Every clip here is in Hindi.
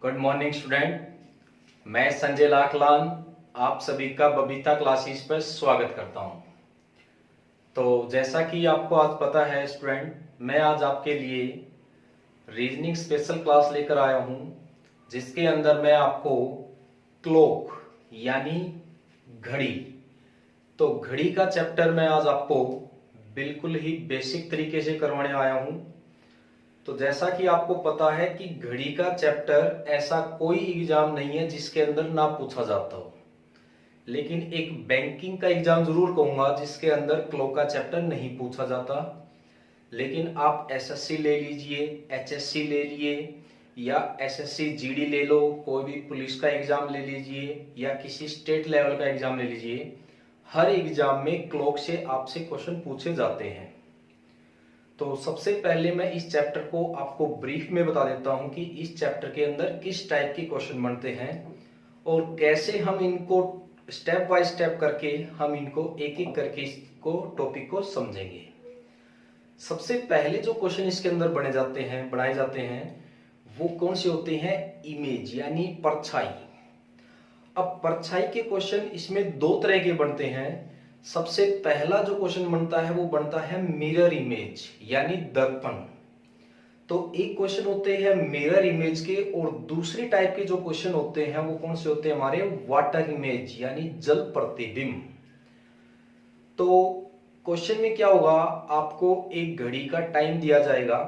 Good morning student. मैं संजय लाखलान आप सभी का बबीता क्लासेस पर स्वागत करता हूं। तो जैसा कि आपको आज पता है स्टूडेंट, मैं आज आपके लिए रीजनिंग स्पेशल क्लास लेकर आया हूं, जिसके अंदर मैं आपको क्लॉक यानी घड़ी, तो घड़ी का चैप्टर मैं आज आपको बिल्कुल ही बेसिक तरीके से करवाने आया हूं। तो जैसा कि आपको पता है कि घड़ी का चैप्टर ऐसा कोई एग्जाम नहीं है जिसके अंदर ना पूछा जाता हो, लेकिन एक बैंकिंग का एग्जाम जरूर कहूंगा जिसके अंदर क्लॉक का चैप्टर नहीं पूछा जाता। लेकिन आप एसएससी ले लीजिए, एचएससी ले लिए या एसएससी जीडी ले लो, कोई भी पुलिस का एग्जाम ले लीजिए या किसी स्टेट लेवल का एग्जाम ले लीजिए, हर एग्जाम में क्लॉक से आपसे क्वेश्चन पूछे जाते हैं। तो सबसे पहले मैं इस चैप्टर को आपको ब्रीफ में बता देता हूं कि इस चैप्टर के अंदर किस टाइप के क्वेश्चन बनते हैं और कैसे हम इनको स्टेप बाय स्टेप करके हम इनको एक एक करके इसको टॉपिक को समझेंगे। सबसे पहले जो क्वेश्चन इसके अंदर बनाए जाते हैं वो कौन से होते हैं? इमेज यानी परछाई। अब परछाई के क्वेश्चन इसमें दो तरह के बनते हैं। सबसे पहला जो क्वेश्चन बनता है वो बनता है मिरर इमेज यानी दर्पण। तो एक क्वेश्चन होते हैं मिरर इमेज के, और दूसरी टाइप के जो क्वेश्चन होते हैं वो कौन से होते हैं हमारे? वाटर इमेज यानी जल प्रतिबिंब। तो क्वेश्चन में क्या होगा, आपको एक घड़ी का टाइम दिया जाएगा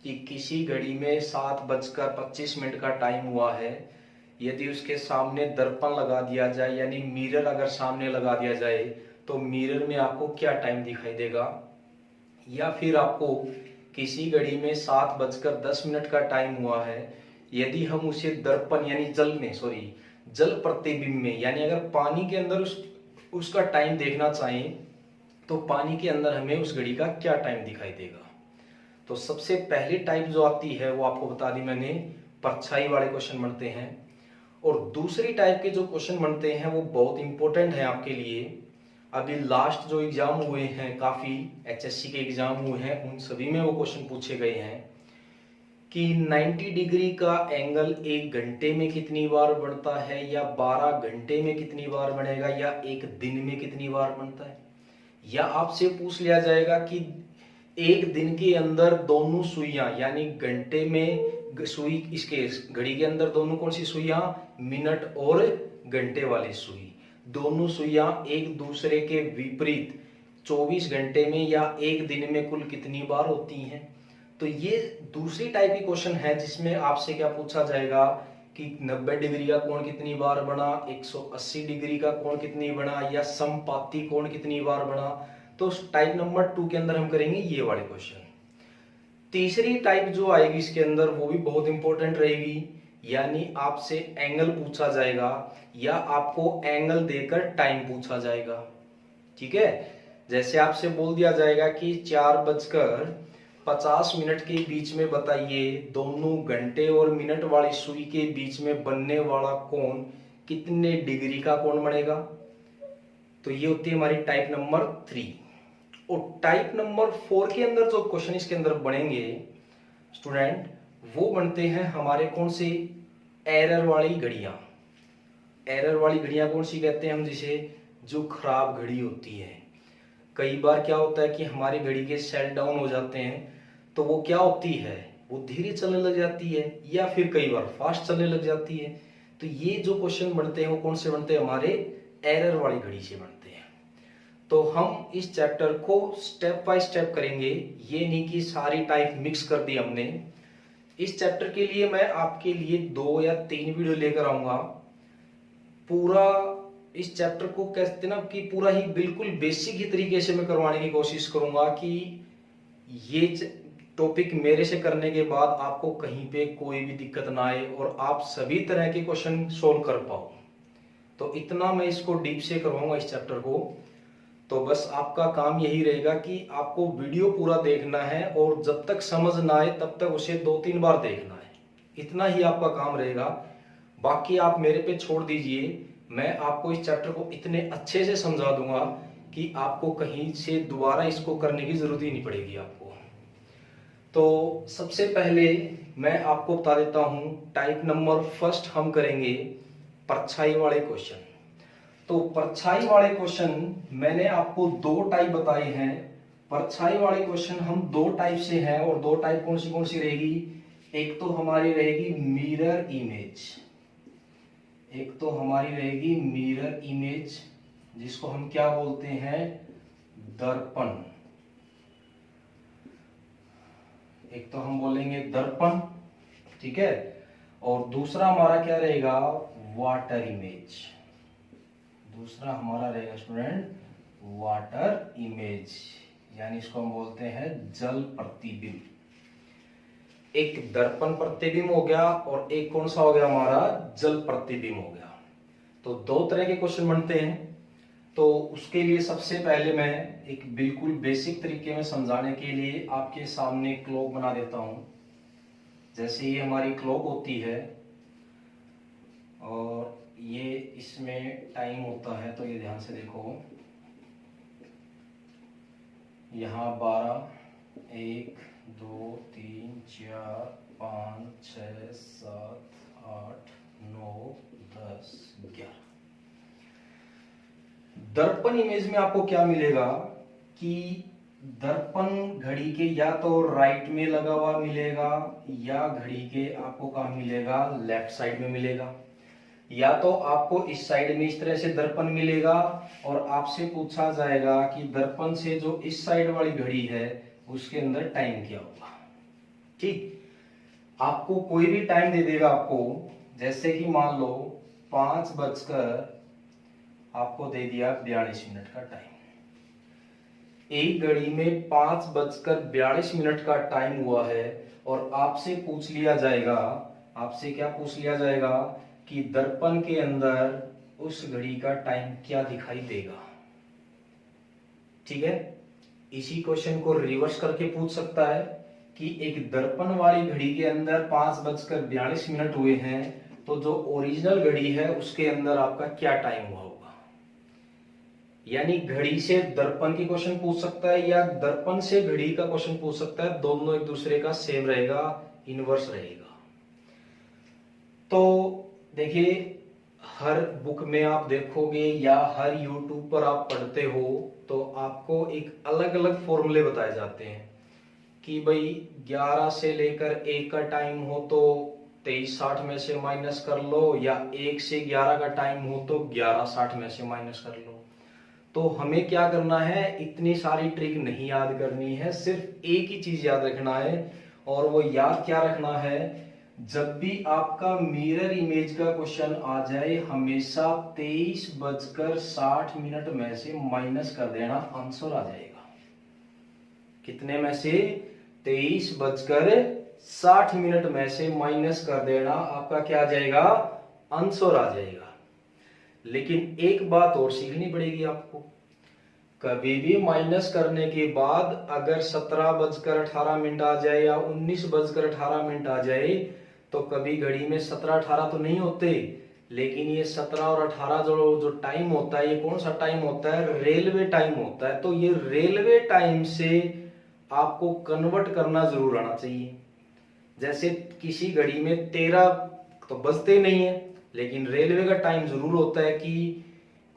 कि किसी घड़ी में 7:25 का टाइम हुआ है। यदि उसके सामने दर्पण लगा दिया जाए यानी मिरर अगर सामने लगा दिया जाए तो मिरर में आपको क्या टाइम दिखाई देगा? या फिर आपको किसी घड़ी में 7:10 का टाइम हुआ है, यदि हम उसे दर्पण यानी जल प्रतिबिंब में यानी अगर पानी के अंदर उसका टाइम देखना चाहें तो पानी के अंदर हमें उस घड़ी का क्या टाइम दिखाई देगा? तो सबसे पहली टाइप जो आती है वो आपको बता दी मैंने, परछाई वाले क्वेश्चन बनते हैं। और दूसरी टाइप के जो क्वेश्चन बनते हैं वो बहुत इंपॉर्टेंट है आपके लिए। अभी लास्ट जो एग्जाम हुए हैं, काफी एचएससी के एग्जाम हुए हैं, उन सभी में वो क्वेश्चन पूछे गए हैं कि 90 डिग्री का एंगल 1 घंटे में कितनी बार बढ़ता है, या 12 घंटे में कितनी बार बनेगा, या एक दिन में कितनी बार बनता है। या आपसे पूछ लिया जाएगा कि एक दिन के अंदर दोनों सुइयां यानी घंटे में सुई, इसके घड़ी के अंदर दोनों कौन सी सुइयां? मिनट और घंटे वाली सुई, दोनों सुइयां एक दूसरे के विपरीत 24 घंटे में या एक दिन में कुल कितनी बार होती हैं। तो ये दूसरी टाइप की क्वेश्चन है जिसमें आपसे क्या पूछा जाएगा कि 90 डिग्री का कोण कितनी बार बना, 180 डिग्री का कोण कितनी बना, या समपाती कोण कितनी बार बना। तो टाइप नंबर 2 के अंदर हम करेंगे ये वाले क्वेश्चन। तीसरी टाइप जो आएगी इसके अंदर वो भी बहुत इंपॉर्टेंट रहेगी, यानी आपसे एंगल पूछा जाएगा या आपको एंगल देकर टाइम पूछा जाएगा। ठीक है, जैसे आपसे बोल दिया जाएगा कि 4:50 के बीच में बताइए दोनों घंटे और मिनट वाली सुई के बीच में बनने वाला कोण कितने डिग्री का कोण बनेगा। तो ये होती है हमारी टाइप नंबर 3। और टाइप नंबर 4 के अंदर जो क्वेश्चन इसके अंदर बनेंगे स्टूडेंट, वो बनते हैं हमारे कौन से? एरर वाली घड़ियां। एरर वाली घड़ियां कौन सी कहते हैं हम जिसे? जो खराब घड़ी होती है। कई बार क्या होता है कि हमारी घड़ी के सेल डाउन हो जाते हैं, तो वो क्या होती है, वो धीरे चलने लग जाती है या फिर कई बार फास्ट चलने लग जाती है। तो ये जो क्वेश्चन बनते हैं वो कौन से बनते हैं? हमारे एरर वाली घड़ी से बनते हैं। तो हम इस चैप्टर को स्टेप बाय स्टेप करेंगे, ये नहीं कि सारी टाइप मिक्स कर दी हमने। इस चैप्टर के लिए मैं आपके लिए 2 या 3 वीडियो लेकर आऊंगा। पूरा इस चैप्टर को कहते ना कि पूरा ही बिल्कुल बेसिक ही तरीके से मैं करवाने की कोशिश करूंगा कि ये टॉपिक मेरे से करने के बाद आपको कहीं पे कोई भी दिक्कत ना आए और आप सभी तरह के क्वेश्चन सोल्व कर पाओ। तो इतना मैं इसको डीप से करवाऊंगा इस चैप्टर को। तो बस आपका काम यही रहेगा कि आपको वीडियो पूरा देखना है और जब तक समझ ना आए तब तक उसे 2-3 बार देखना है। इतना ही आपका काम रहेगा, बाकी आप मेरे पे छोड़ दीजिए। मैं आपको इस चैप्टर को इतने अच्छे से समझा दूंगा कि आपको कहीं से दोबारा इसको करने की जरूरत ही नहीं पड़ेगी आपको। तो सबसे पहले मैं आपको बता देता हूं टाइप नंबर फर्स्ट हम करेंगे परछाई वाले क्वेश्चन। तो परछाई वाले क्वेश्चन मैंने आपको दो टाइप बताए हैं। परछाई वाले क्वेश्चन हम दो टाइप से हैं और दो टाइप कौन सी रहेगी, एक तो हमारी रहेगी मिरर इमेज, एक तो हमारी रहेगी मिरर इमेज जिसको हम क्या बोलते हैं, दर्पण। एक तो हम बोलेंगे दर्पण, ठीक है, और दूसरा हमारा क्या रहेगा, वाटर इमेज। दूसरा हमारा रहेगा स्टूडेंट वाटर इमेज, यानी इसको हम बोलते हैं जल प्रतिबिंब। एक दर्पण प्रतिबिंब हो गया और एक कौन सा हो गया, हमारा जल प्रतिबिंब हो गया। तो दो तरह के क्वेश्चन बनते हैं। तो उसके लिए सबसे पहले मैं एक बिल्कुल बेसिक तरीके में समझाने के लिए आपके सामने क्लॉक बना देता हूं। जैसे ये हमारी क्लॉक होती है और ये इसमें टाइम होता है, तो ये ध्यान से देखो, यहाँ 12, 1, 2, 3, 4, 5, 6, 7, 8, 9, 10, 11। दर्पण इमेज में आपको क्या मिलेगा कि दर्पण घड़ी के या तो राइट में लगा हुआ मिलेगा या घड़ी के आपको कहाँ मिलेगा, लेफ्ट साइड में मिलेगा। या तो आपको इस साइड में इस तरह से दर्पण मिलेगा और आपसे पूछा जाएगा कि दर्पण से जो इस साइड वाली घड़ी है उसके अंदर टाइम क्या होगा। ठीक, आपको कोई भी टाइम दे देगा आपको, जैसे कि मान लो 5 बजकर आपको दे दिया 42 मिनट का टाइम। एक घड़ी में 5 बजकर 42 मिनट का टाइम हुआ है और आपसे पूछ लिया जाएगा, आपसे क्या पूछ लिया जाएगा कि दर्पण के अंदर उस घड़ी का टाइम क्या दिखाई देगा। ठीक है, इसी क्वेश्चन को रिवर्स करके पूछ सकता है कि एक दर्पण वाली घड़ी के अंदर 5 बजकर 42 मिनट हुए हैं, तो जो ओरिजिनल घड़ी है उसके अंदर आपका क्या टाइम हुआ होगा। यानी घड़ी से दर्पण की क्वेश्चन पूछ सकता है या दर्पण से घड़ी का क्वेश्चन पूछ सकता है, दोनों एक दूसरे का सेम रहेगा, इनवर्स रहेगा। तो देखिए, हर बुक में आप देखोगे या हर यूट्यूब पर आप पढ़ते हो तो आपको एक अलग अलग फॉर्मूले बताए जाते हैं कि भाई 11 से लेकर 1 का टाइम हो तो 23:60 में से माइनस कर लो, या 1 से 11 का टाइम हो तो 11:60 में से माइनस कर लो। तो हमें क्या करना है, इतनी सारी ट्रिक नहीं याद करनी है, सिर्फ एक ही चीज याद रखना है। और वो याद क्या रखना है, जब भी आपका मिरर इमेज का क्वेश्चन आ जाए हमेशा 23:60 में से माइनस कर देना, आंसर आ जाएगा। कितने में से, 23:60 में से माइनस कर देना, आपका क्या आ जाएगा, आंसर आ जाएगा। लेकिन एक बात और सीखनी पड़ेगी आपको, कभी भी माइनस करने के बाद अगर 17:18 आ जाए या 19:18 आ जाए तो कभी घड़ी में 17-18 तो नहीं होते, लेकिन ये 17 और 18 जो टाइम होता है, ये कौन सा टाइम होता है, रेलवे टाइम होता है। तो ये रेलवे टाइम से आपको कन्वर्ट करना जरूर आना चाहिए। जैसे किसी घड़ी में 13 तो बजते नहीं है, लेकिन रेलवे का टाइम जरूर होता है कि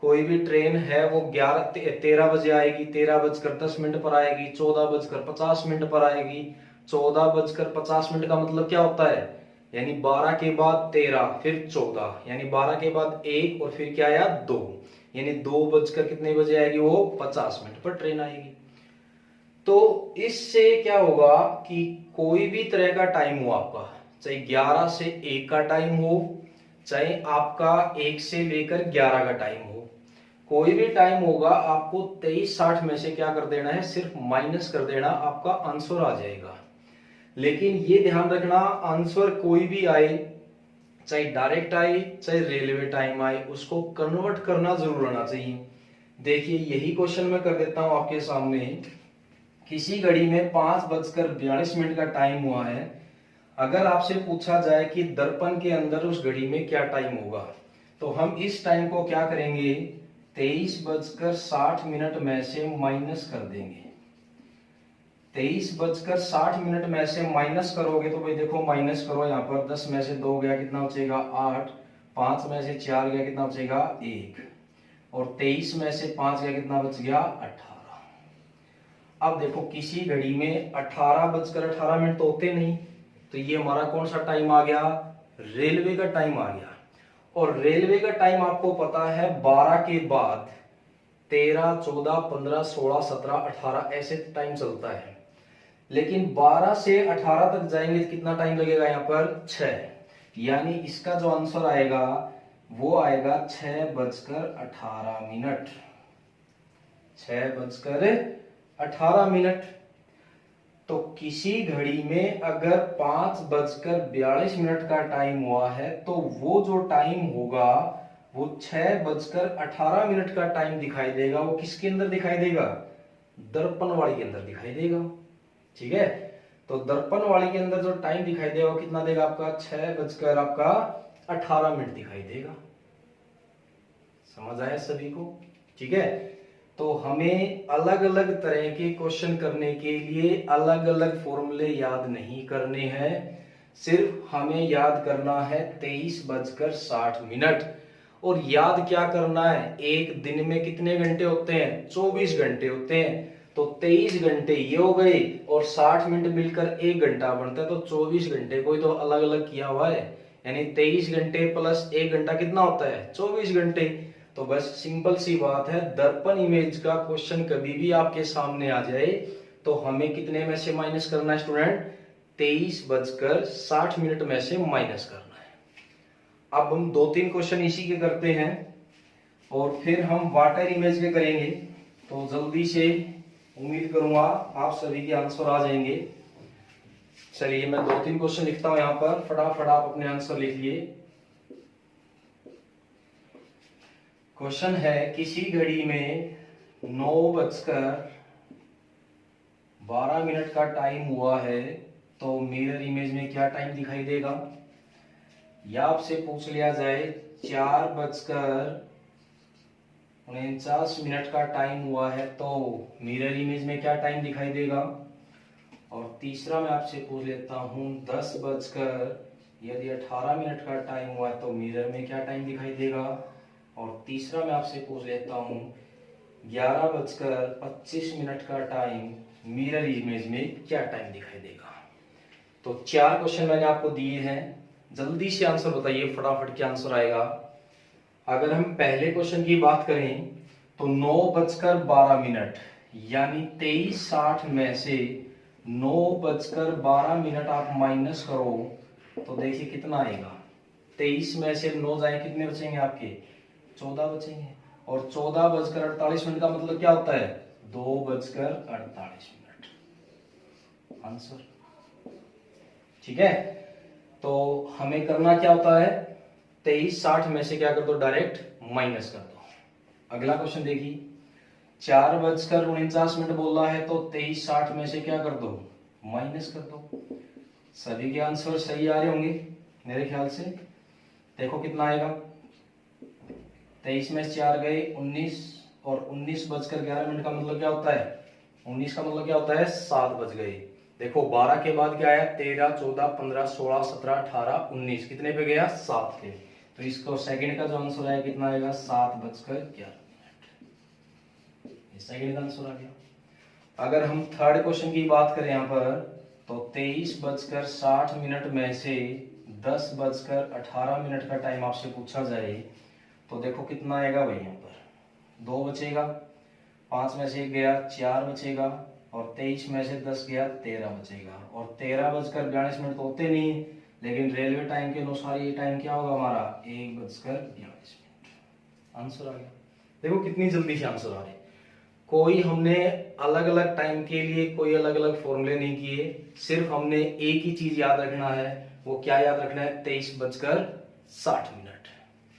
कोई भी ट्रेन है वो 13 बजे आएगी, 13:10 पर आएगी, 14:50 पर आएगी। 14:50 का मतलब क्या होता है, यानी 12 के बाद 13 फिर 14, यानी 12 के बाद 1 और फिर क्या आया 2, यानी 2 कितने बजे आएगी, वो 50 पर ट्रेन आएगी। तो इससे क्या होगा कि कोई भी तरह का टाइम हो आपका, चाहे 11 से 1 का टाइम हो, चाहे आपका 1 से लेकर 11 का टाइम हो, कोई भी टाइम होगा आपको 23:60 में से क्या कर देना है, सिर्फ माइनस कर देना, आपका आंसर आ जाएगा। लेकिन ये ध्यान रखना, आंसर कोई भी आए, चाहे डायरेक्ट आए चाहे रेलवे टाइम आए, उसको कन्वर्ट करना जरूर आना चाहिए। देखिए यही क्वेश्चन मैं कर देता हूं आपके सामने। किसी घड़ी में 5:42 का टाइम हुआ है, अगर आपसे पूछा जाए कि दर्पण के अंदर उस घड़ी में क्या टाइम होगा, तो हम इस टाइम को क्या करेंगे, 23:60 में से माइनस कर देंगे। 23:60 में से माइनस करोगे तो भाई देखो माइनस करो, यहाँ पर 10 में से 2 गया कितना बचेगा 8, 5 में से 4 गया कितना बचेगा 1, और 23 में से 5 गया कितना बच गया 18। अब देखो किसी घड़ी में 18:18 तो होते नहीं, तो ये हमारा कौन सा टाइम आ गया, रेलवे का टाइम आ गया। और रेलवे का टाइम आपको पता है 12 के बाद 13, 14, 15, 16, 17, 18 ऐसे टाइम चलता है। लेकिन 12 से 18 तक जाएंगे तो कितना टाइम लगेगा, यहाँ पर 6, यानी इसका जो आंसर आएगा वो आएगा 6:18। 6:18। तो किसी घड़ी में अगर 5:42 का टाइम हुआ है तो वो जो टाइम होगा वो 6:18 का टाइम दिखाई देगा। वो किसके अंदर दिखाई देगा, दर्पण वाली के अंदर दिखाई देगा। ठीक है, तो दर्पण वाली के अंदर जो टाइम दिखाई देगा वो कितना देगा आपका 6:18 दिखाई देगा। समझ आया सभी को। ठीक है, तो हमें अलग अलग तरह के क्वेश्चन करने के लिए अलग अलग फॉर्मूले याद नहीं करने हैं, सिर्फ हमें याद करना है 23:60। और याद क्या करना है, एक दिन में कितने घंटे होते हैं, 24 घंटे होते हैं। तो 23 घंटे ये हो गए और 60 मिनट मिलकर 1 घंटा बनता है, तो 24 घंटे को ही तो अलग अलग किया हुआ है, यानी 23 घंटे प्लस 1 घंटा कितना होता है 24 घंटे। तो बस सिंपल सी बात है, दर्पण इमेज का क्वेश्चन कभी भी आपके सामने आ जाए तो हमें कितने में से माइनस करना है स्टूडेंट, 23:60 में से माइनस करना है। अब हम 2-3 क्वेश्चन इसी के करते हैं और फिर हम वाटर इमेज के करेंगे। तो जल्दी से उम्मीद करूंगा आप सभी के आंसर आ जाएंगे। चलिए मैं 2-3 क्वेश्चन लिखता हूं यहाँ पर, फटाफट आप अपने आंसर लिखिए। क्वेश्चन है, किसी घड़ी में 9:12 का टाइम हुआ है तो मिरर इमेज में क्या टाइम दिखाई देगा। या आपसे पूछ लिया जाए 4:49 का टाइम हुआ है तो मिरर इमेज में क्या टाइम दिखाई देगा। और तीसरा मैं आपसे पूछ लेता हूं 10:18 का टाइम हुआ है तो मिरर में क्या टाइम दिखाई देगा। और तीसरा मैं आपसे पूछ लेता हूं 11:25 का टाइम मिरर इमेज में क्या टाइम दिखाई देगा। तो 4 क्वेश्चन मैंने आपको दिए हैं, जल्दी से आंसर बताइए, फटाफट क्या आंसर आएगा। अगर हम पहले क्वेश्चन की बात करें तो 9:12 यानी 23:60 में से 9:12 आप माइनस करो तो देखिए कितना आएगा। 23 में से 9 जाए कितने बचेंगे आपके, 14 बचेंगे। और 14:48 का मतलब क्या होता है, 2:48 आंसर। ठीक है, तो हमें करना क्या होता है, 23:60 में से क्या कर दो, डायरेक्ट माइनस कर दो। अगला क्वेश्चन देखिए, 4:49 बोल रहा है तो 23:60 में से क्या कर दो, माइनस कर दो। सभी के आंसर सही आ रहे होंगे मेरे ख्याल से। देखो कितना आएगा, 23 में 4 गए 19, और 19:11 का मतलब क्या होता है, 19 का मतलब क्या होता है 7 बज गए। देखो 12 के बाद क्या आया, 13, 14, 15, 16, 17, 18, 19, कितने पे गया 7 पे। तो इसको सेकंड का जो आंसर आया कितना आएगा, 7:11। सेकंड का आंसर आ गया। अगर हम थर्ड क्वेश्चन की बात करें यहाँ पर तो 23:60 में से 10:18 का टाइम आपसे पूछा जाए तो देखो कितना आएगा भाई, यहाँ पर 2 बचेगा, 5 में से 1 गया 4 बचेगा, और 23 में से 10 गया 13 बचेगा। और 13:42 तो होते नहीं, लेकिन रेलवे टाइम के अनुसार ये टाइम क्या होगा हमारा, 1:42। आंसर आ गया। देखो कितनी जल्दी से आंसर आ रहे। कोई हमने अलग अलग टाइम के लिए कोई अलग अलग फॉर्मूले नहीं किए, सिर्फ हमने एक ही चीज याद रखना है। वो क्या याद रखना है, 23:60।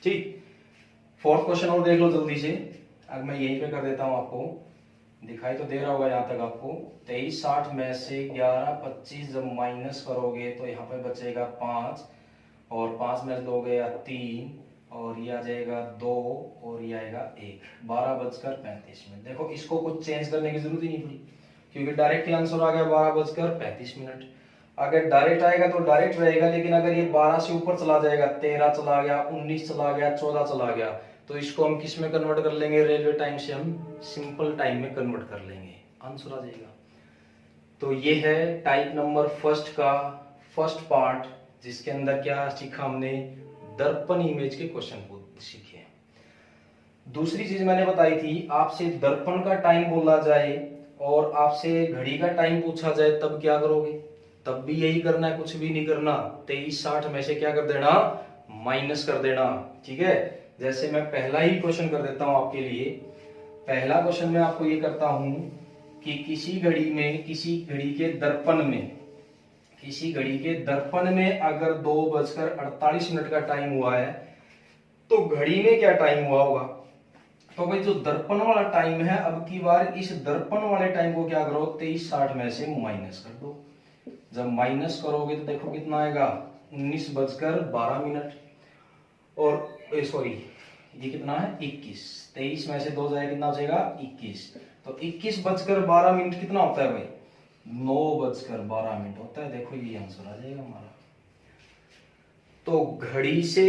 ठीक, फोर्थ क्वेश्चन और देख लो जल्दी से। अब मैं यहीं पे कर देता हूं, आपको दिखाई तो दे रहा होगा यहाँ तक आपको। 23:60 में से 11:25 जब माइनस करोगे तो यहाँ पे बचेगा 5, और 5 में 2 गया 3, और ये आ जाएगा 2, और ये आएगा 1। 12:35। देखो इसको कुछ चेंज करने की जरूरत ही नहीं पड़ी, क्योंकि डायरेक्ट ही आंसर आ गया 12:35। अगर डायरेक्ट आएगा तो डायरेक्ट रहेगा, लेकिन अगर ये 12 से ऊपर चला जाएगा, 13 चला गया, 19 चला गया, 14 चला गया, तो इसको हम किस में कन्वर्ट कर लेंगे? रेलवे टाइम से हम सिंपल टाइम में कन्वर्ट कर लेंगे, आंसर आ जाएगा। तो ये है टाइप नंबर फर्स्ट का फर्स्ट पार्ट, जिसके अंदर क्या सीखा हमने? दर्पण इमेज के क्वेश्चन को सीखे। दूसरी चीज मैंने बताई थी, आपसे दर्पण का टाइम बोला जाए और आपसे घड़ी का टाइम पूछा जाए तब क्या करोगे? तब भी यही करना है, कुछ भी नहीं करना। 23:60 में से क्या कर देना? माइनस कर देना, ठीक है। जैसे मैं पहला ही क्वेश्चन कर देता हूं आपके लिए। पहला क्वेश्चन मैं आपको ये करता हूं कि किसी घड़ी के दर्पण में अगर 2:48 का टाइम हुआ है, तो घड़ी में क्या टाइम हुआ होगा? तो भाई जो दर्पण वाला टाइम है, अब की बार इस दर्पण वाले टाइम को क्या करो? 23:60 में से माइनस कर दो। जब माइनस करोगे तो देखो कितना आएगा? 19:12। और सॉरी, ये कितना है? 21। 23 में से 2 जाए कितना हो जाएगा? 21। तो 21:12 कितना होता है भाई? 9:12 होता है। देखो ये आंसर आ जाएगा हमारा। तो घड़ी से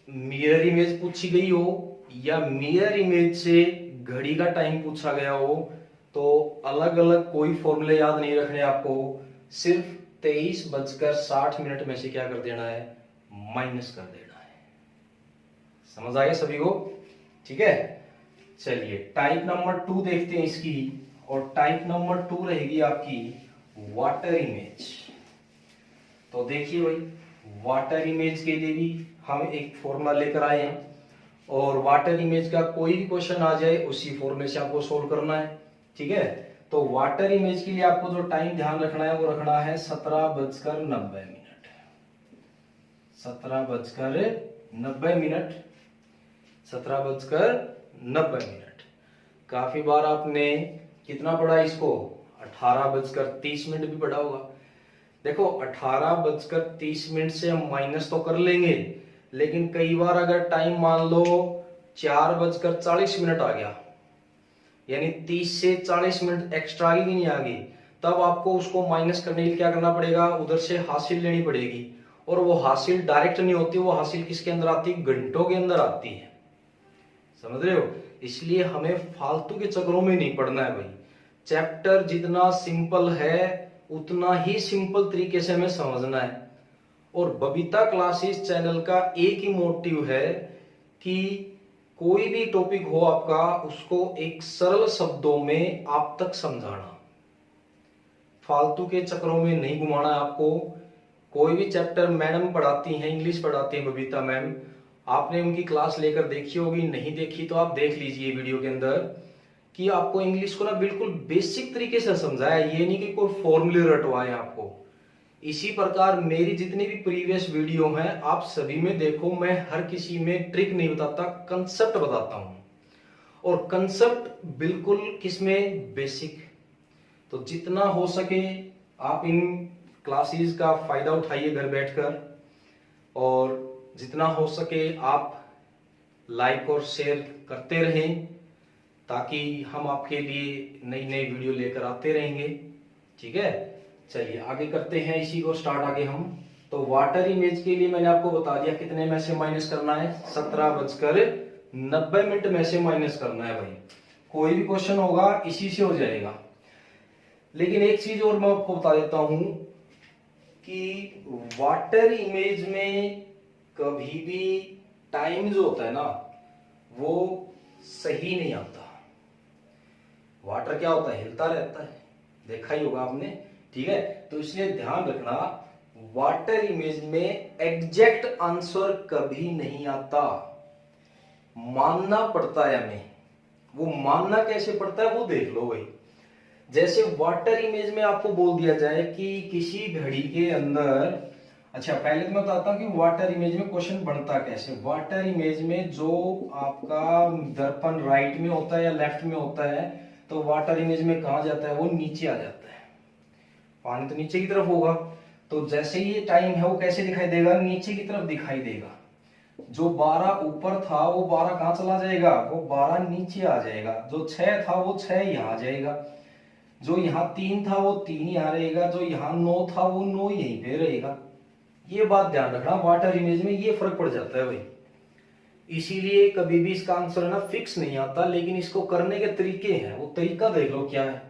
मिरर इमेज पूछी गई हो या मिरर इमेज से घड़ी का टाइम पूछा गया हो, तो अलग अलग कोई फॉर्मूले याद नहीं रखने आपको। सिर्फ 23:60 में से क्या कर देना है? माइनस कर देना है। समझ आ गया सभी को? ठीक है, चलिए टाइप नंबर 2 देखते हैं इसकी। और टाइप नंबर 2 रहेगी आपकी वाटर इमेज। तो देखिए भाई, वाटर इमेज के लिए भी हम एक फॉर्मूला लेकर आए हैं, और वाटर इमेज का कोई भी क्वेश्चन आ जाए उसी फॉर्मूले से आपको सोल्व करना है, ठीक है। तो वाटर इमेज के लिए आपको जो टाइम ध्यान रखना है वो रखना है 17:90। 17:90। 17:90। काफी बार आपने कितना पढ़ा इसको? 18:30 भी पढ़ा होगा। देखो 18:30 से हम माइनस तो कर लेंगे, लेकिन कई बार अगर टाइम मान लो 4:40 आ गया, यानी 30 से 40 मिनट एक्स्ट्रा आगे नहीं आ गई, तब आपको उसको माइनस करने के लिए क्या करना पड़ेगा? उधर से हासिल लेनी पड़ेगी। और वो हासिल डायरेक्ट नहीं होती, वो हासिल किसके अंदर आती है? घंटों के अंदर आती है। समझ रहे हो? इसलिए हमें फालतू के चक्करों में नहीं पड़ना है भाई। चैप्टर जितना सिंपल है उतना ही सिंपल तरीके से हमें समझना है। और बबीता क्लासेस चैनल का एक ही मोटिव है कि कोई भी टॉपिक हो आपका, उसको एक सरल शब्दों में आप तक समझाना, फालतू के चक्करों में नहीं घुमाना है आपको। कोई भी चैप्टर मैडम पढ़ाती हैं, इंग्लिश पढ़ाती हैं बबीता मैम, आपने उनकी क्लास लेकर देखी होगी, नहीं देखी तो आप देख लीजिए वीडियो के अंदर, कि आपको इंग्लिश को ना बिल्कुल बेसिक तरीके से समझाया। ये नहीं कि कोई फॉर्मूले रटवाए आपको। इसी प्रकार मेरी जितनी भी प्रीवियस वीडियो हैं आप सभी में देखो, मैं हर किसी में ट्रिक नहीं बताता, कंसेप्ट बताता हूं। और कंसेप्ट बिल्कुल किसमें? बेसिक। तो जितना हो सके आप इन क्लासेस का फायदा उठाइए घर बैठकर, और जितना हो सके आप लाइक और शेयर करते रहें, ताकि हम आपके लिए नई नई वीडियो लेकर आते रहेंगे, ठीक है। चलिए आगे करते हैं इसी को स्टार्ट आगे हम। तो वाटर इमेज के लिए मैंने आपको बता दिया कितने में से माइनस करना है? 17:90 में से माइनस करना है भाई। कोई भी क्वेश्चन होगा इसी से हो जाएगा। लेकिन एक चीज और मैं आपको बता देता हूं कि वाटर इमेज में कभी भी टाइम जो होता है ना, वो सही नहीं आता। वाटर क्या होता है? हिलता रहता है, देखा ही होगा आपने, ठीक है। तो इसलिए ध्यान रखना, वाटर इमेज में एग्जैक्ट आंसर कभी नहीं आता, मानना पड़ता है हमें। वो मानना कैसे पड़ता है वो देख लो भाई। जैसे वाटर इमेज में आपको बोल दिया जाए कि किसी घड़ी के अंदर, अच्छा पहले तो मैं बताता हूं कि वाटर इमेज में क्वेश्चन बनता कैसे। वाटर इमेज में जो आपका दर्पण राइट में होता है या लेफ्ट में होता है, तो वाटर इमेज में कहा जाता है? वो नीचे आ जाता है। पानी तो नीचे की तरफ होगा, तो जैसे ही ये टाइम है वो कैसे दिखाई देगा? नीचे की तरफ दिखाई देगा। जो 12 ऊपर था वो 12 कहां चला जाएगा? वो 12 नीचे आ जाएगा। जो 6 था वो 6 यहां आ जाएगा। जो यहाँ 3 था वो 3 यहाँ रहेगा, जो यहाँ 9 था वो 9 यहीं पे रहेगा। ये बात ध्यान रखना, वाटर इमेज में ये फर्क पड़ जाता है भाई। इसीलिए कभी भी इसका आंसर ना फिक्स नहीं आता, लेकिन इसको करने के तरीके हैं, वो तरीका देख लो क्या है।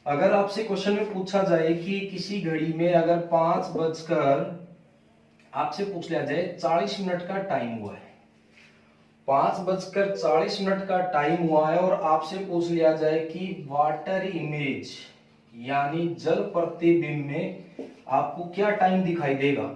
अगर आपसे क्वेश्चन में पूछा जाए कि किसी घड़ी में अगर 5 बजकर आपसे पूछ लिया जाए 40 मिनट का टाइम हुआ है, 5 बजकर 40 मिनट का टाइम हुआ है, और आपसे पूछ लिया जाए कि वाटर इमेज यानी जल प्रतिबिंब में आपको क्या टाइम दिखाई देगा,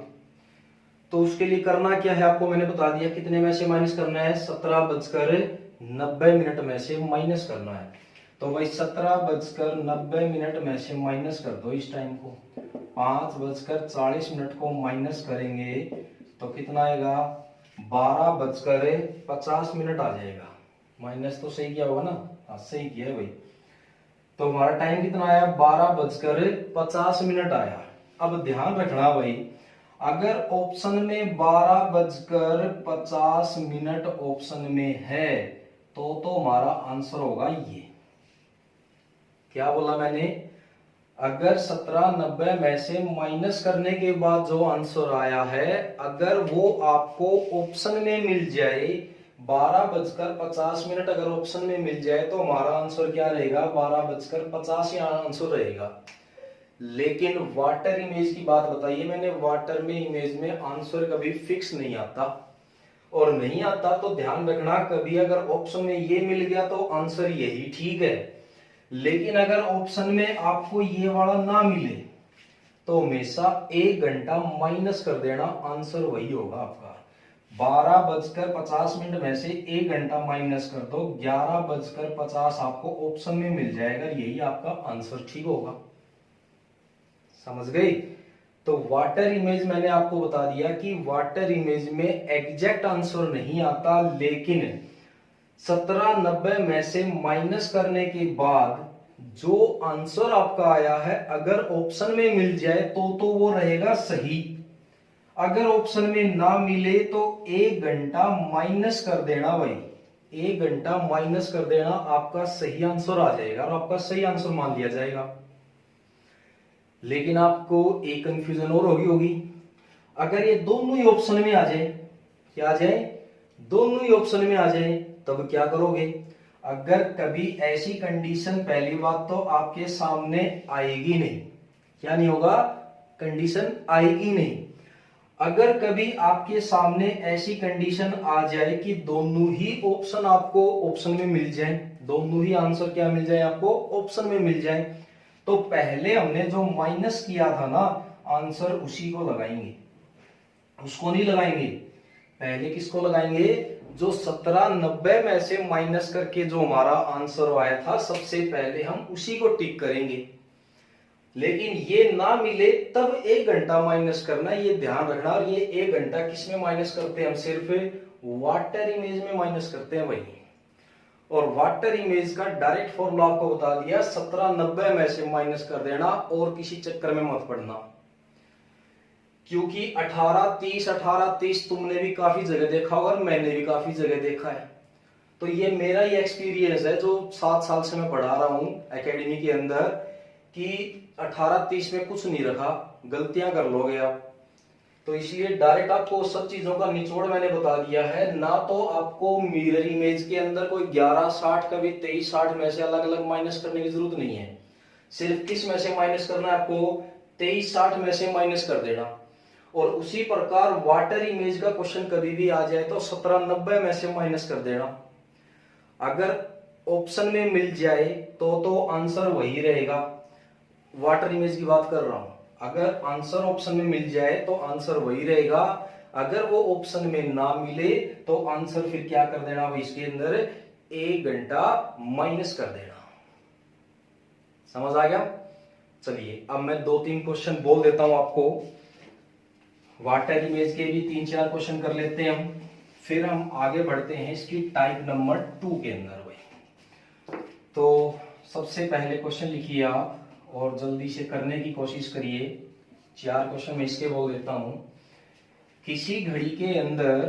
तो उसके लिए करना क्या है आपको मैंने बता दिया। कितने में से माइनस करना है, 17:90 में से माइनस करना है। तो भाई 17:90 में से माइनस कर दो इस टाइम को, 5:40 को माइनस करेंगे तो कितना आएगा, 12:50 आ जाएगा। माइनस तो सही किया होगा ना, हाँ सही किया है भाई। तो हमारा टाइम कितना आया, 12:50 आया। अब ध्यान रखना भाई, अगर ऑप्शन में 12:50 ऑप्शन में है तो हमारा आंसर होगा ये। क्या बोला मैंने, अगर 17:90 में से माइनस करने के बाद जो आंसर आया है, अगर वो आपको ऑप्शन में मिल जाए 12:50 अगर ऑप्शन में मिल जाए तो हमारा आंसर क्या रहेगा, 12:50 यहाँ आंसर रहेगा। लेकिन वाटर इमेज की बात बताइए मैंने, वाटर में इमेज में आंसर कभी फिक्स नहीं आता, और नहीं आता तो ध्यान रखना, कभी अगर ऑप्शन में ये मिल गया तो आंसर यही ठीक है, लेकिन अगर ऑप्शन में आपको ये वाला ना मिले तो हमेशा 1 घंटा माइनस कर देना, आंसर वही होगा आपका। 12:50 में से 1 घंटा माइनस कर दो, 11:50 आपको ऑप्शन में मिल जाएगा, यही आपका आंसर ठीक होगा। समझ गई। तो वाटर इमेज मैंने आपको बता दिया कि वाटर इमेज में एग्जैक्ट आंसर नहीं आता, लेकिन 17:90 में से माइनस करने के बाद जो आंसर आपका आया है, अगर ऑप्शन में मिल जाए तो वो रहेगा सही। अगर ऑप्शन में ना मिले तो 1 घंटा माइनस कर देना भाई, 1 घंटा माइनस कर देना, आपका सही आंसर आ जाएगा और आपका सही आंसर मान लिया जाएगा। लेकिन आपको एक कंफ्यूजन और होगी, अगर ये दोनों ही ऑप्शन में आ जाए, क्या आ जाए, दोनों ही ऑप्शन में आ जाए, तब क्या करोगे। अगर कभी ऐसी कंडीशन, पहली बात तो आपके सामने आएगी नहीं, क्या नहीं होगा, कंडीशन आएगी नहीं। अगर कभी आपके सामने ऐसी कंडीशन आ जाए कि दोनों ही ऑप्शन आपको ऑप्शन में मिल जाए, दोनों ही आंसर क्या मिल जाए आपको, ऑप्शन में मिल जाए, तो पहले हमने जो माइनस किया था ना आंसर, उसी को लगाएंगे, उसको नहीं लगाएंगे। पहले किसको लगाएंगे, जो 17:90 में से माइनस करके जो हमारा आंसर आया था, सबसे पहले हम उसी को टिक करेंगे। लेकिन ये ना मिले तब 1 घंटा माइनस करना, ये ध्यान रखना। और ये 1 घंटा किस में माइनस करते हैं, हम सिर्फ वाटर इमेज में माइनस करते हैं भाई। और वाटर इमेज का डायरेक्ट फॉर्मूला आपको बता दिया, 17:90 में से माइनस कर देना, और किसी चक्कर में मत पड़ना, क्योंकि 18:30 तुमने भी काफी जगह देखा होगा और मैंने भी काफी जगह देखा है। तो ये मेरा ही एक्सपीरियंस है, जो 7 साल से मैं पढ़ा रहा हूं एकेडमी के अंदर, कि 18:30 में कुछ नहीं रखा, गलतियां कर लोगे आप। तो इसलिए डायरेक्ट आपको सब चीजों का निचोड़ मैंने बता दिया है। ना तो आपको मिरर इमेज के अंदर कोई 11:60 कभी 23:60 में से अलग अलग माइनस करने की जरूरत नहीं है, सिर्फ किस में से माइनस करना है आपको, 23:60 में से माइनस कर देना। और उसी प्रकार वाटर इमेज का क्वेश्चन कभी भी आ जाए तो 17:90 में से माइनस कर देना। अगर ऑप्शन में मिल जाए तो आंसर वही रहेगा, वाटर इमेज की बात कर रहा हूं। अगर आंसर ऑप्शन में मिल जाए तो आंसर वही रहेगा, अगर वो ऑप्शन में ना मिले तो आंसर फिर क्या कर देना, इसके अंदर 1 घंटा माइनस कर देना। समझ आ गया। चलिए अब मैं 2-3 क्वेश्चन बोल देता हूं आपको, वाटर इमेज के भी 3-4 क्वेश्चन कर लेते हैं हम, फिर हम आगे बढ़ते हैं इसकी टाइप नंबर 2 के अंदर भाई। तो सबसे पहले क्वेश्चन लिखिए आप और जल्दी से करने की कोशिश करिए। 4 क्वेश्चन मैं इसके बोल देता हूं। किसी घड़ी के अंदर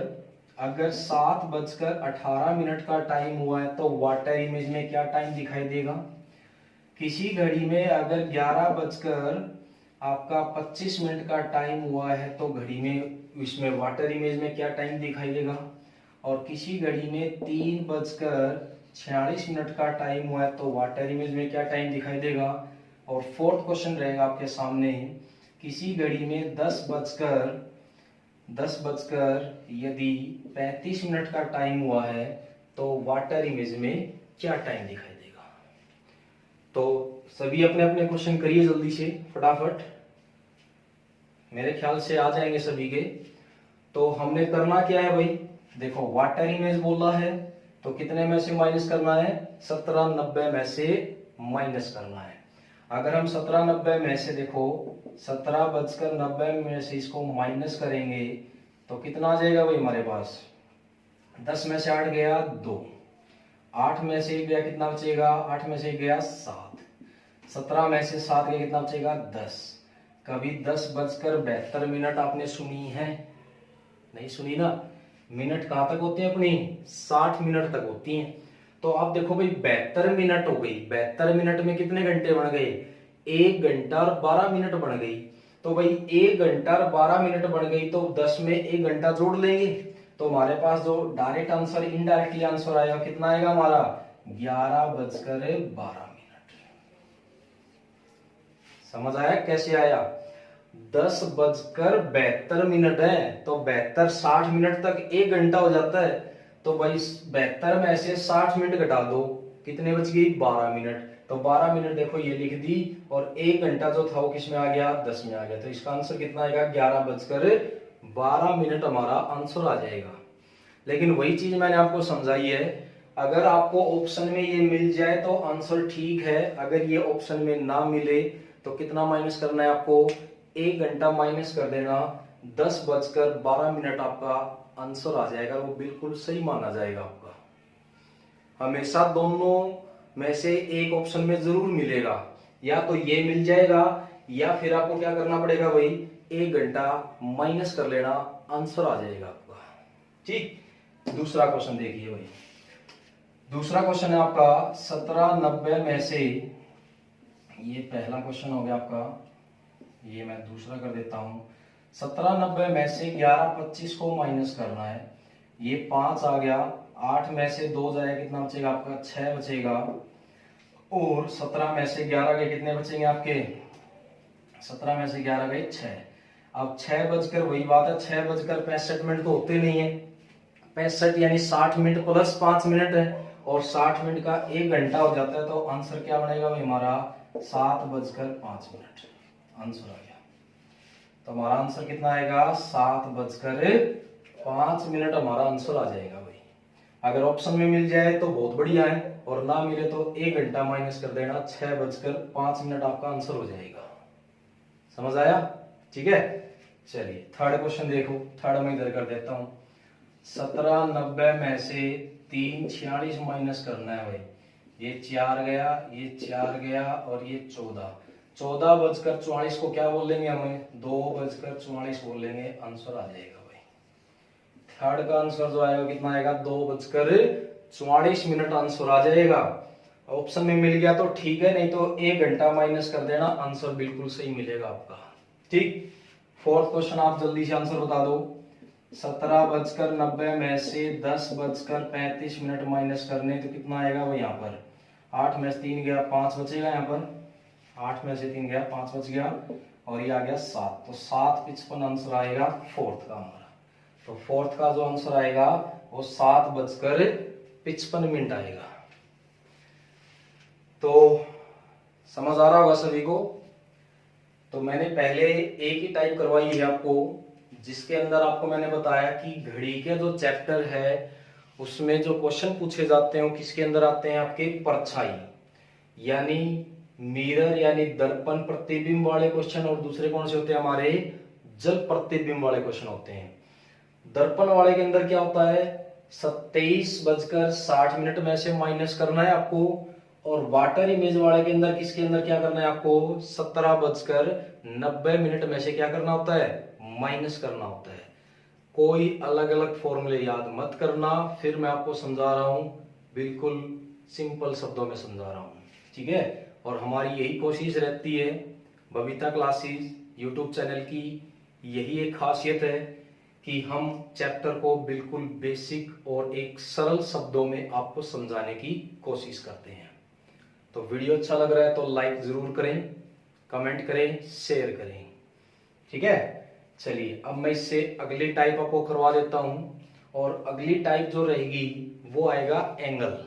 अगर 7:18 का टाइम हुआ है तो वाटर इमेज में क्या टाइम दिखाई देगा। किसी घड़ी में अगर 11 बजकर आपका 25 मिनट का टाइम हुआ है तो घड़ी में इसमें वाटर इमेज में क्या टाइम दिखाई देगा, और किसी घड़ी में 3:46 का टाइम हुआ है तो वाटर इमेज में क्या टाइम दिखाई देगा। और फोर्थ क्वेश्चन रहेगा आपके सामने, किसी घड़ी में 10 बजकर यदि 35 मिनट का टाइम हुआ है तो वाटर इमेज में क्या टाइम दिखाई देगा। तो सभी अपने अपने क्वेश्चन करिए जल्दी से फटाफट, मेरे ख्याल से आ जाएंगे सभी के। तो हमने करना क्या है भाई, देखो वाटर इमेज बोला है तो कितने में से माइनस करना है, 1790 में से माइनस करना है। अगर हम 1790 में से देखो 17:90 में से इसको माइनस करेंगे तो कितना आ जाएगा भाई हमारे पास, 10 में से 8 गया 2, 8 में से 1 गया कितना बचेगा, 8 में से 1 गया 7, 17 में से 7 गया कितना बचेगा 10। कभी 10:72 आपने सुनी है, नहीं सुनी ना। मिनट कहां तक होते हैं अपनी, 60 मिनट तक होती हैं। तो आप देखो भाई 72 मिनट हो गई, 72 मिनट में कितने घंटे बन गए, 1 घंटा और 12 मिनट बन गई। तो भाई 1 घंटा और 12 मिनट बन गई तो 10 में 1 घंटा जोड़ लेंगे तो हमारे पास जो डायरेक्ट आंसर इनडायरेक्टली आंसर आएगा कितना आएगा हमारा, 11:12। समझ आया कैसे आया, 10:72 है तो 72 60 मिनट तक 1 घंटा हो जाता है। तो भाई 72 में से 60 मिनट घटा दो, कितने बच गई 12 मिनट। तो 12 मिनट देखो ये लिख दी, और 1 घंटा जो था वो किस में आ गया, 10 में आ गया। तो इसका आंसर कितना आएगा, 11:12 हमारा आंसर आ जाएगा। लेकिन वही चीज मैंने आपको समझाई है, अगर आपको ऑप्शन में ये मिल जाए तो आंसर ठीक है, अगर ये ऑप्शन में ना मिले तो कितना माइनस करना है आपको, 1 घंटा माइनस कर देना, 10:12 आपका आंसर आ जाएगा, वो बिल्कुल सही माना जाएगा आपका। हमेशा दोनों में से एक ऑप्शन में जरूर मिलेगा, या तो ये मिल जाएगा या फिर आपको क्या करना पड़ेगा भाई, 1 घंटा माइनस कर लेना, आंसर आ जाएगा आपका। ठीक, दूसरा क्वेश्चन देखिए भाई। दूसरा क्वेश्चन है आपका 1790 में से, ये पहला क्वेश्चन हो गया आपका, ये मैं दूसरा कर देता हूं। 1790 में से 11:25 को माइनस करना है, ये 5 आ गया, 8 में से 2 जाएगा कितना बचेगा आपका, 6 बचेगा, और 17 में से 11 गए कितने बचेंगे आपके, 17 में से 11 गए 6। अब 6 बजकर, वही बात है 6:65 मिनट तो होते नहीं है, 65 यानी 60 मिनट प्लस 5 मिनट है, और 60 मिनट का 1 घंटा हो जाता है। तो आंसर क्या बनेगा भाई हमारा, 7:05 आंसर आ गया। तो हमारा आंसर कितना आएगा, 7:05 हमारा आंसर आ जाएगा भाई। अगर ऑप्शन में मिल जाए तो बहुत बढ़िया है, और ना मिले तो 1 घंटा माइनस कर देना, 6:05 आपका आंसर हो जाएगा। समझ आया, ठीक है। चलिए थर्ड क्वेश्चन देखो, थर्ड में इधर कर देता हूं। 1790 में से 3:46 माइनस करना है भाई, ये 4 गया, ये 4 गया, और ये 14। 14:44 को क्या बोल लेंगे हमें, 2:44 बोल लेंगे, आंसर आ जाएगा भाई। थर्ड का आंसर जो आएगा कितना आएगा, 2:44 आंसर आ जाएगा। ऑप्शन में मिल गया तो ठीक है, नहीं तो 1 घंटा माइनस कर देना, आंसर बिल्कुल सही मिलेगा आपका। ठीक, फोर्थ क्वेश्चन आप जल्दी से आंसर बता दो। 17:90 में से 10:35 माइनस करने तो कितना आएगा भाई, यहाँ पर 8 में से 3 गया, 5 बचेगा, यहाँ पर 8 में से 3 गया, 5 बच गया, और ये आ गया 7। तो 7:55 आंसर आएगा फोर्थ का हमारा। तो फोर्थ का जो आंसर आएगा वो 7:55 आएगा। तो समझ आ रहा होगा सभी को। तो मैंने पहले एक ही टाइप करवाई है आपको, जिसके अंदर आपको मैंने बताया कि घड़ी के जो चैप्टर है उसमें जो क्वेश्चन पूछे जाते हैं वो किसके अंदर आते हैं, आपके परछाई यानी मिरर यानी दर्पण प्रतिबिंब वाले क्वेश्चन, और दूसरे कौन से होते हैं हमारे, जल प्रतिबिंब वाले क्वेश्चन होते हैं। दर्पण वाले के अंदर क्या होता है, 27:60 में से माइनस करना है आपको, और वाटर इमेज वाले के अंदर किसके अंदर क्या करना है आपको, 17:90 में से क्या करना होता है, माइनस करना होता है। कोई अलग अलग फॉर्मूले याद मत करना, फिर मैं आपको समझा रहा हूं, बिल्कुल सिंपल शब्दों में समझा रहा हूं, ठीक है। और हमारी यही कोशिश रहती है बबीता क्लासेस यूट्यूब चैनल की। यही एक खासियत है कि हम चैप्टर को बिल्कुल बेसिक और एक सरल शब्दों में आपको समझाने की कोशिश करते हैं। तो वीडियो अच्छा लग रहा है तो लाइक जरूर करें, कमेंट करें, शेयर करें। ठीक है, चलिए अब मैं इससे अगली टाइप आपको करवा देता हूं। और अगली टाइप जो रहेगी वो आएगा एंगल।